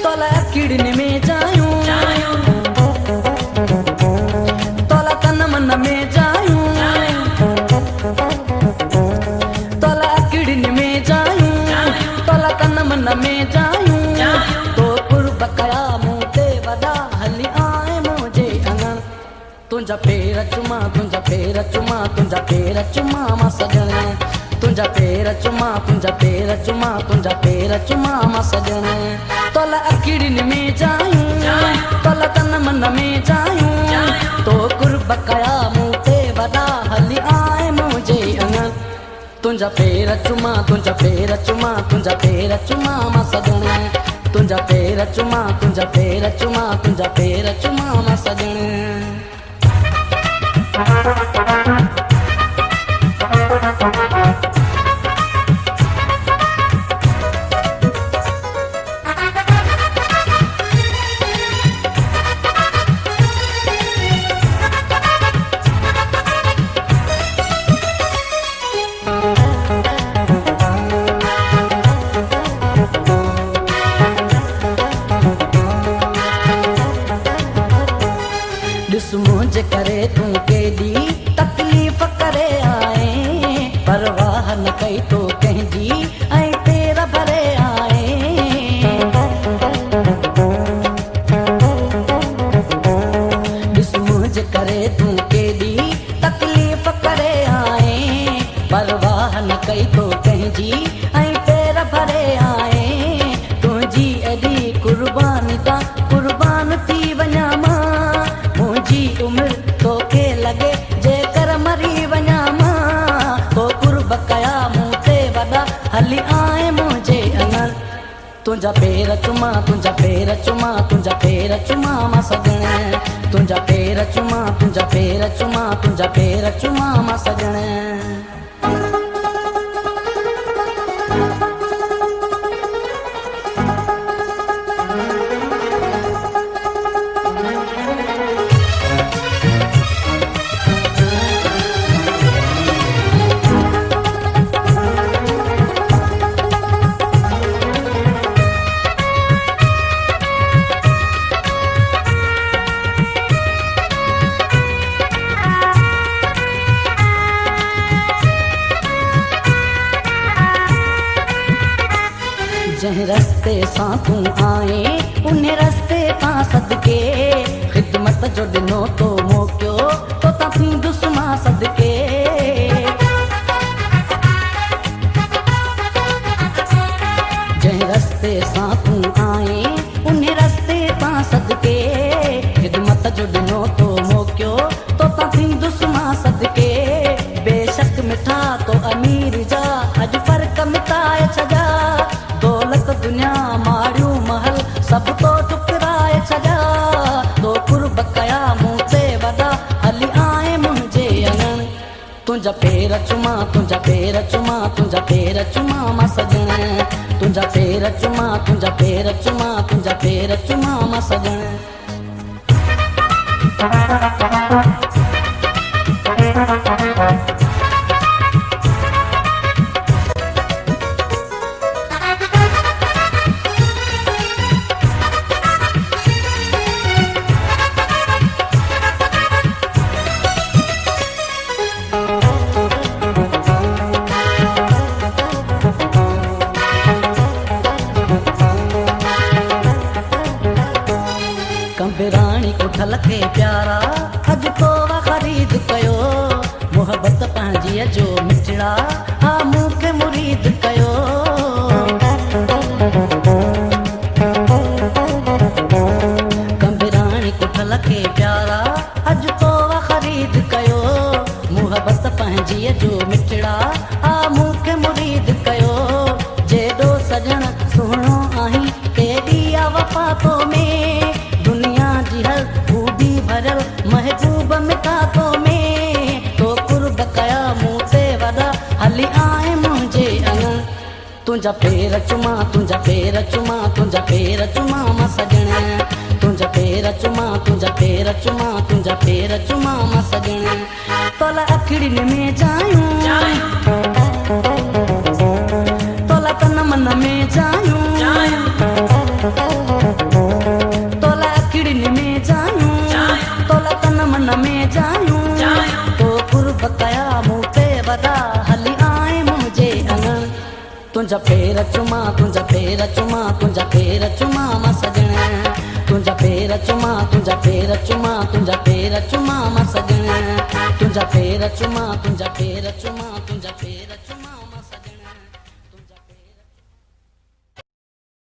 तोला किड़न में जायूं तोला तन मन में जायूं तोला किड़न में जायूं तोला तन मन में जायूं तो कुर्ब कया मूं ते वदा हली आए मुझे अंगण तुंजा पैर चुमा तुंजा पैर चुमा तुंजा पैर चुमा मां सजण तुंजा पैर चुमा तुंजा पैर चुमा तुंजा पैर चुमा मां सजण तोला किड़न में जायूं तोला तन मन में जायूं तो कुर्ब कया मूं ते वदा हली आए मुझे अंगण तुंजा पैर चुमा तुंजा पैर चुमा तुंजा पैर चुमा मां सजण तुंजा पैर चुमा तुंजा पैर चुमा तुंजा पैर चुमा मां सजण ॾिस मुंहिंजे करे तूं केॾी तकलीफ़ करे आए परवाह न कई तो कंहिंजी ऐं पेर भरे आए ॾिस मुंहिंजे करे तूं केॾी तकलीफ़ करे आए परवाह न कई तो कंहिंजी ऐं पेर भरे आए तुंहिंजी एॾी कुर्बानी तां कुर्बान थी वञा मां मुंहिंजी उमिरि तोखे लॻे जेकर मरी वञा मां तो कुर्ब कया मूं ते वॾा हली आए मुंहिंजे अंगण तुंजा पैर चुमा तुंजा पैर चुमा तुंजा पैर चुमा मां सजण तुंजा पैर चुमा तुंजा पैर चुमा तुंजा पैर चुमा मां सजण जंहिं रस्ते सां तूं आए उन रस्ते तां सदके ख़िदमत जो ॾिनो तो मौक़ियो तो तां थींदुसि मां सदके जंहिं रस्ते सां तूं आए उन रस्ते तां सदके ख़िदमत जो ॾिनो तो मौक़ियो तो तां थींदुसि मां सदके बेशक मिठा तो अमीर जा अॼु फ़र्क़ मिटाए छॾिया दौलत दुनिया मारियूं महल सभु तो टुकराए छॾिया तो कुर्ब कया मूं ते वॾा हली आए मुंहिंजे अंगण तुंजा पैर चुमा तुंजा पैर चुमा तुंजा पैर चुमा मां सजण तुंजा पैर चुमा तुंजा पैर चुमा तुंजा पैर चुमा मां सजण कंबराणी कुठल खे प्यारा अॼु तो ख़रीद कयो मोहबत पंहिंजीअ जो मिठड़ा हा मूंखे मुरीद कयो कंबराणी कुठल खे प्यारा अॼु तो ख़रीद कयो मोहबत पंहिंजीअ जो मिठड़ा हा मूंखे मुरीद कयो जेॾो सजण सुहिणो आहीं तेॾी आ वफ़ा तो में दुनिया जी हर खूबी भरियल महबूब मिठा तो में तो कुर्ब कया मूं ते वॾा हली आए मुंहिंजे अंगण तुंजा पैर चुमा तुंजा पैर चुमा तुंजा पैर चुमा मां सजण तुंजा पैर चुमा तुंजा पैर चुमा तुंजा पैर चुमा मां सजण तोला अखिड़िन में जायूं तुंहिंजा पेर चुमा तुंहिंजा पेर चुमा तुंहिंजा पेर चुमा मां सजण तुंहिंजा पेर चुमा तुंहिंजा पेर चुमा तुंहिंजा पेर चुमा मां सजण तुंहिंजा पेर चुमा तुंहिंजा पेर चुमा तुंहिंजा पेर